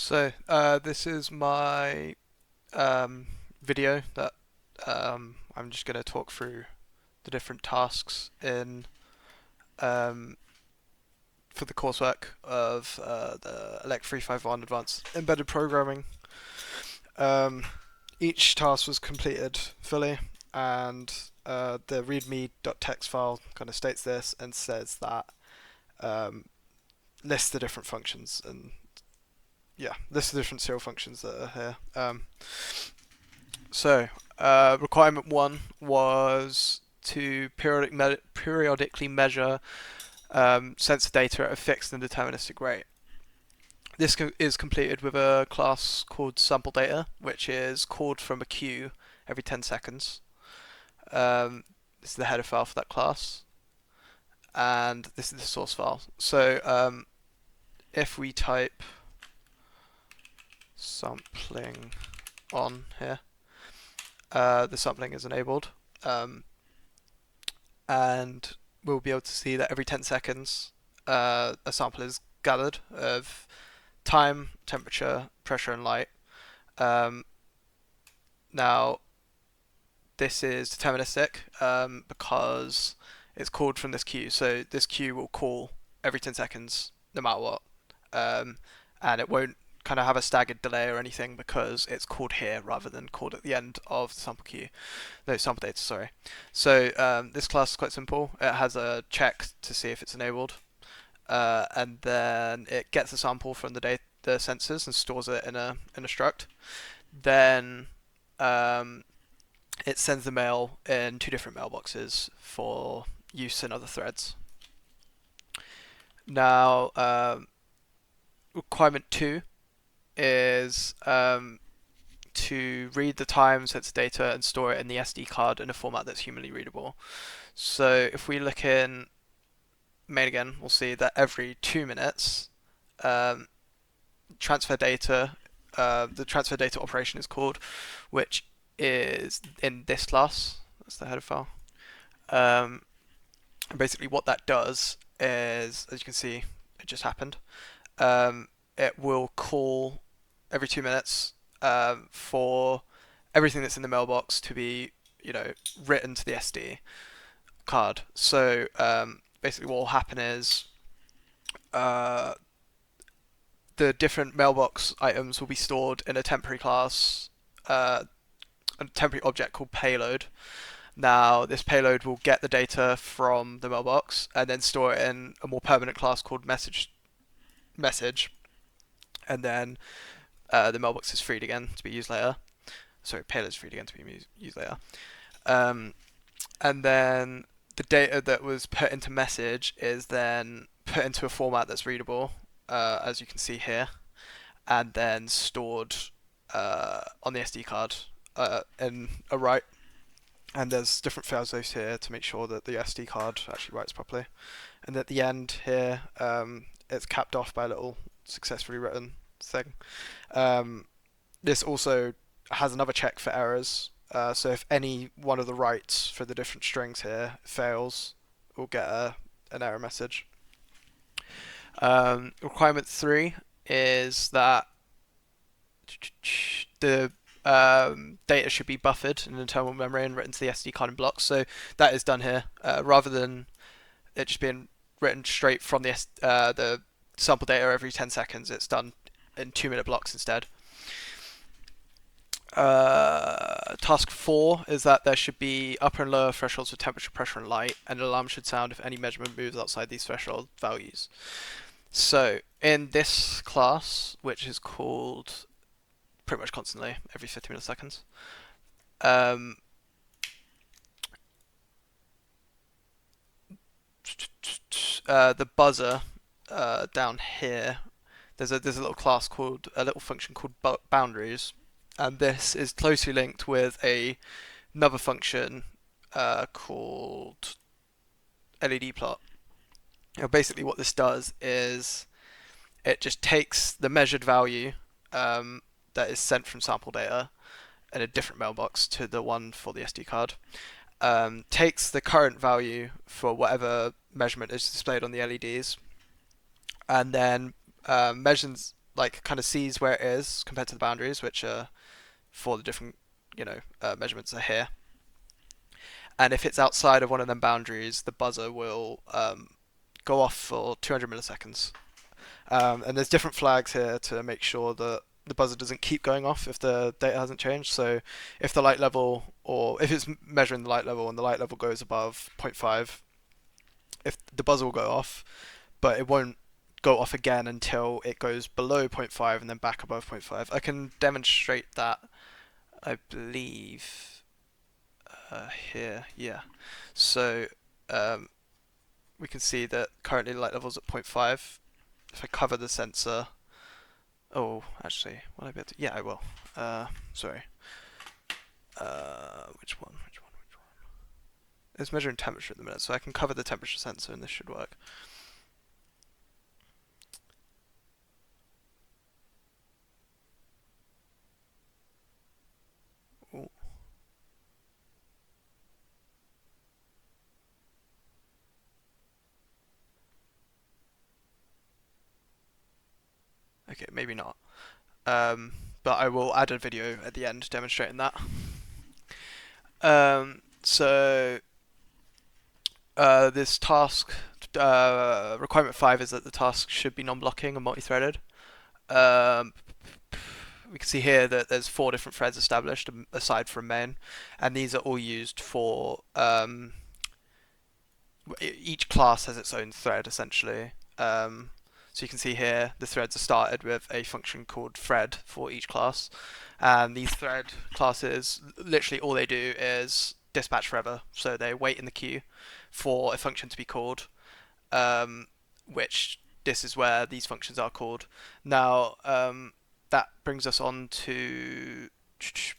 So, this is my video that I'm just going to talk through the different tasks in um, for the coursework of the ELEC 351 Advanced Embedded Programming. Um, each task was completed fully, and the readme.txt file kind of states this and says that um, lists the different functions and lists the different serial functions that are here. Requirement one was to periodically measure sensor data at a fixed and deterministic rate. This is completed with a class called sample data, which is called from a queue every 10 seconds. This is the header file for that class, and this is the source file. So if we type sampling on here, the sampling is enabled, and we'll be able to see that every 10 seconds a sample is gathered of time, temperature, pressure, and light. Now, this is deterministic because it's called from this queue. So this queue will call every 10 seconds, no matter what. And it won't kind of have a staggered delay or anything because it's called here rather than called at the end of the sample queue. No, sample data, sorry. So this class is quite simple. It has a check to see if it's enabled. And then it gets a sample from the sensors and stores it in a struct. Then it sends the mail in two different mailboxes for use in other threads. Now, requirement two is to read the time, sensor data, and store it in the SD card in a format that's humanly readable. So if we look in main again, we'll see that every 2 minutes, transfer data, the transfer data operation is called, which is in this class. That's the header file. And basically, what that does is, as you can see, it just happened. It will call every 2 minutes for everything that's in the mailbox to be, written to the SD card. So basically, what will happen is the different mailbox items will be stored in a temporary class, a temporary object called payload. Now, this payload will get the data from the mailbox and then store it in a more permanent class called message, and then the mailbox is freed again to be used later. Sorry, payload is freed again to be used later. And then the data that was put into message is then put into a format that's readable, as you can see here, and then stored on the SD card in a write. And there's different fail-safes here to make sure that the SD card actually writes properly. And at the end here, it's capped off by a little successfully written thing. This also has another check for errors. So if any one of the writes for the different strings here fails, we'll get an error message. Requirement 3 is that the data should be buffered in internal memory and written to the SD card in blocks. So that is done here, rather than it just being written straight from the sample data every 10 seconds. It's done in 2-minute blocks instead. Task 4 is that there should be upper and lower thresholds for temperature, pressure, and light, and an alarm should sound if any measurement moves outside these threshold values. So in this class, which is called pretty much constantly every 50 milliseconds, the buzzer down here, there's a little class called a little function called boundaries, and this is closely linked with another function called LED plot. Basically, what this does is it just takes the measured value that is sent from sample data in a different mailbox to the one for the SD card, takes the current value for whatever measurement is displayed on the LEDs, and then measures like kind of sees where it is compared to the boundaries, which are for the different measurements are here. And if it's outside of one of them boundaries, the buzzer will go off for 200 milliseconds. And there's different flags here to make sure that the buzzer doesn't keep going off if the data hasn't changed. So if the light level, or if it's measuring the light level and the light level goes above zero point 0.5, if the buzzer will go off, but it won't go off again until it goes below zero point 0.5 and then back above zero point 0.5. I can demonstrate that, I believe, here. Yeah. So we can see that currently the light level is at 0.5. If I cover the sensor, oh, actually, will I be able to? Yeah, I will. Sorry. Which one? Which one? Which one? It's measuring temperature at the minute, so I can cover the temperature sensor, and this should work. Ooh. Okay, maybe not. But I will add a video at the end demonstrating that. So this task, requirement 5 is that the task should be non-blocking and multi-threaded. We can see here that there's 4 different threads established aside from main, and these are all used for each class has its own thread essentially. So you can see here the threads are started with a function called thread for each class, and these thread classes, literally all they do is dispatch forever. So they wait in the queue for a function to be called, which this is where these functions are called. Now that brings us on to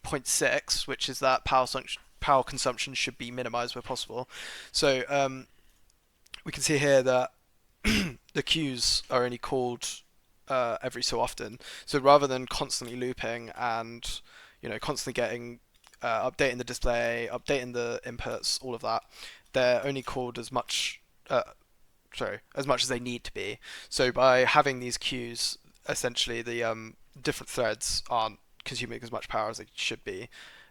point 6, which is that power consumption should be minimized where possible. So we can see here that the queues are only called every so often. So rather than constantly looping and constantly getting updating the display, updating the inputs, all of that, they're only called as much as much as they need to be. So by having these queues, essentially the different threads aren't consuming as much power as they should be.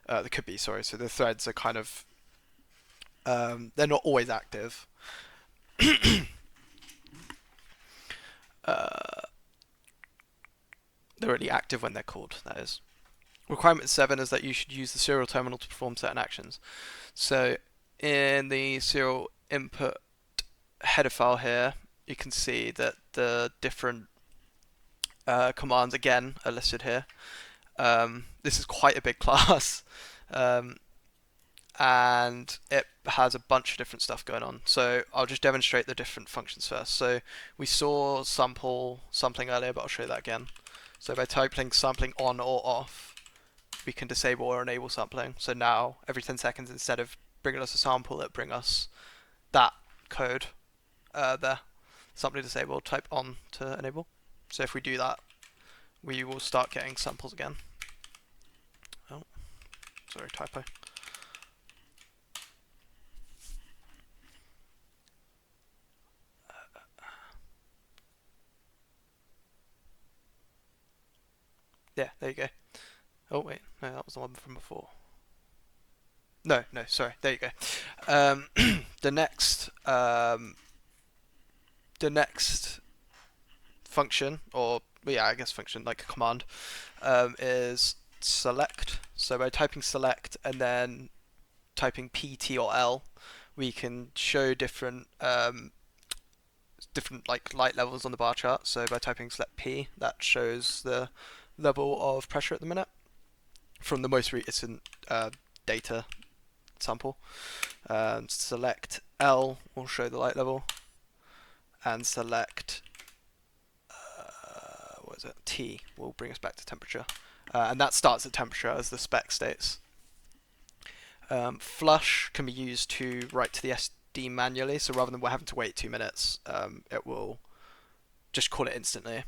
They could be, sorry. So the threads are kind of they're not always active. They're only active when they're called, that is. Requirement 7 is that you should use the serial terminal to perform certain actions. So in the serial input header file here, you can see that the different commands again are listed here. This is quite a big class, and it has a bunch of different stuff going on. So I'll just demonstrate the different functions first. So we saw sampling earlier, but I'll show you that again. So by typing sampling on or off, we can disable or enable sampling. So now every 10 seconds, instead of bringing us a sample, it brings us that code there. Sampling disabled, type on to enable. So if we do that, we will start getting samples again. Oh, sorry, typo. Yeah, there you go. Oh wait, no, that was the one from before. No, sorry, there you go. The next function, or yeah, I guess function, like a command, is select. So by typing select and then typing P, T, or L, we can show different like light levels on the bar chart. So by typing select P, that shows the level of pressure at the minute from the most recent data sample. Select L will show the light level, and select what is it? T will bring us back to temperature, and that starts at temperature as the spec states. Flush can be used to write to the SD manually, so rather than having to wait 2 minutes, it will just call it instantly.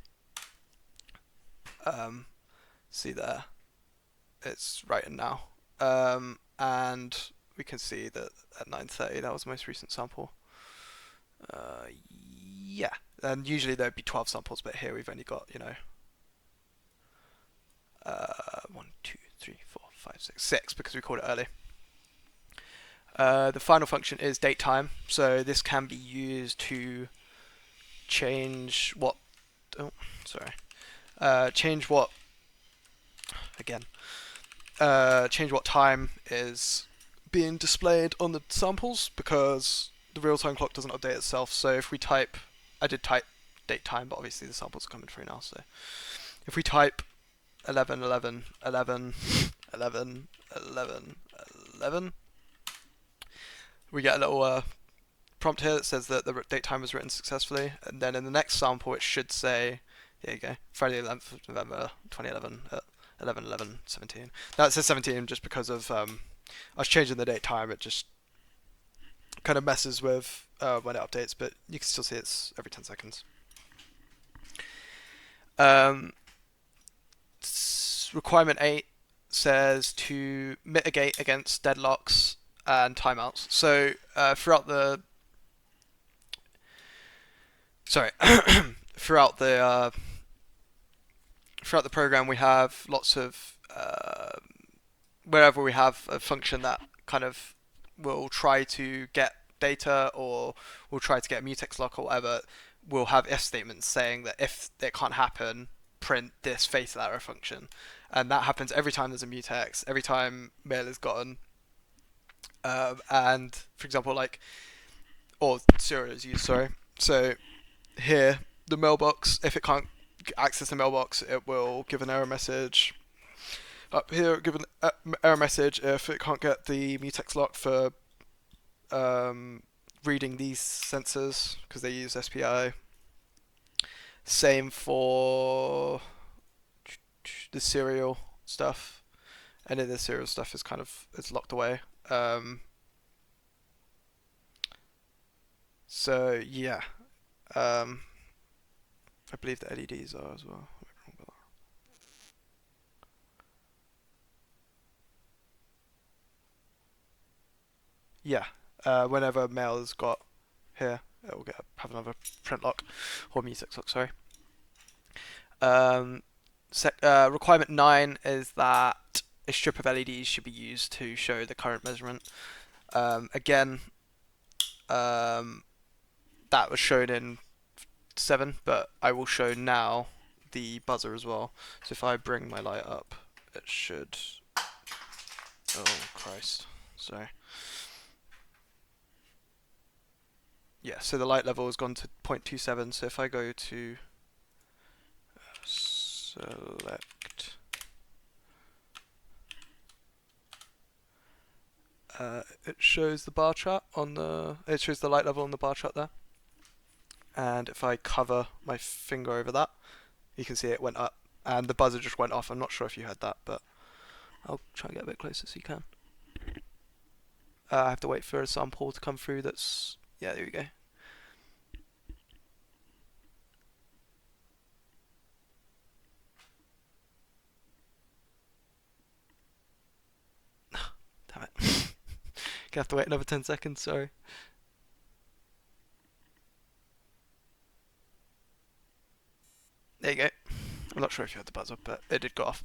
See there, it's writing now, and we can see that at 9:30 that was the most recent sample. Yeah, and usually there'd be 12 samples, but here we've only got 1, 2, 3, 4, 5, 6, 6 because we called it early. The final function is datetime, so this can be used to change what. Oh, sorry. Change what. Again. Change what time is being displayed on the samples because the real-time clock doesn't update itself. So if we type, I did type date time, but obviously the samples are coming through now. So if we type 11, 11, 11, 11, 11, 11, we get a little prompt here that says that the date time was written successfully, and then in the next sample it should say, here you go, Friday the 11th of November 2011 at 11, 11, 17. Now it says 17 just because of I was changing the date time. It just kind of messes with when it updates, but you can still see it's every 10 seconds. Requirement 8 says to mitigate against deadlocks and timeouts. So throughout the throughout the program, we have lots of wherever we have a function that kind of will try to get data or will try to get a mutex lock or whatever, we'll have if statements saying that if it can't happen, print this fatal error function. And that happens every time there's a mutex, every time mail is gotten. And for example, or serial is used, sorry. So here, the mailbox, if it can't access the mailbox, it will give an error message. Up here, give an error message if it can't get the mutex lock for reading these sensors because they use SPI. Same for the serial stuff. Any of the serial stuff is it's locked away. So yeah, I believe the LEDs are as well. Yeah, whenever mail has got here, it will have another print lock or mutex lock. Sorry. Requirement 9 is that a strip of LEDs should be used to show the current measurement. Again, that was shown in 7, but I will show now the buzzer as well. So if I bring my light up, it should. Oh Christ! Sorry. Yeah, so the light level has gone to 0.27. So if I go to select, it shows the bar chart on the. It shows the light level on the bar chart there. And if I cover my finger over that, you can see it went up, and the buzzer just went off. I'm not sure if you heard that, but I'll try and get a bit closer so you can. I have to wait for a sample to come through. That's yeah. There we go. Damn it. Gonna have to wait another 10 seconds. Sorry. There you go. I'm not sure if you had the buzzer, but it did go off.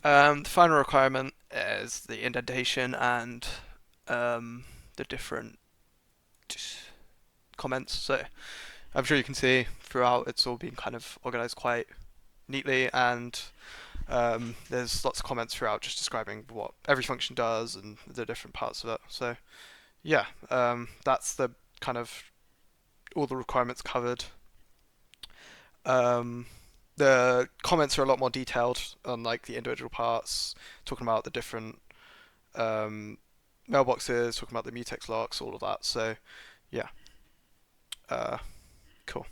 The final requirement is the indentation and the different comments. So I'm sure you can see throughout it's all been kind of organized quite neatly, and there's lots of comments throughout just describing what every function does and the different parts of it. So yeah, that's the kind of all the requirements covered. The comments are a lot more detailed on the individual parts, talking about the different mailboxes, talking about the mutex locks, all of that. So yeah, cool.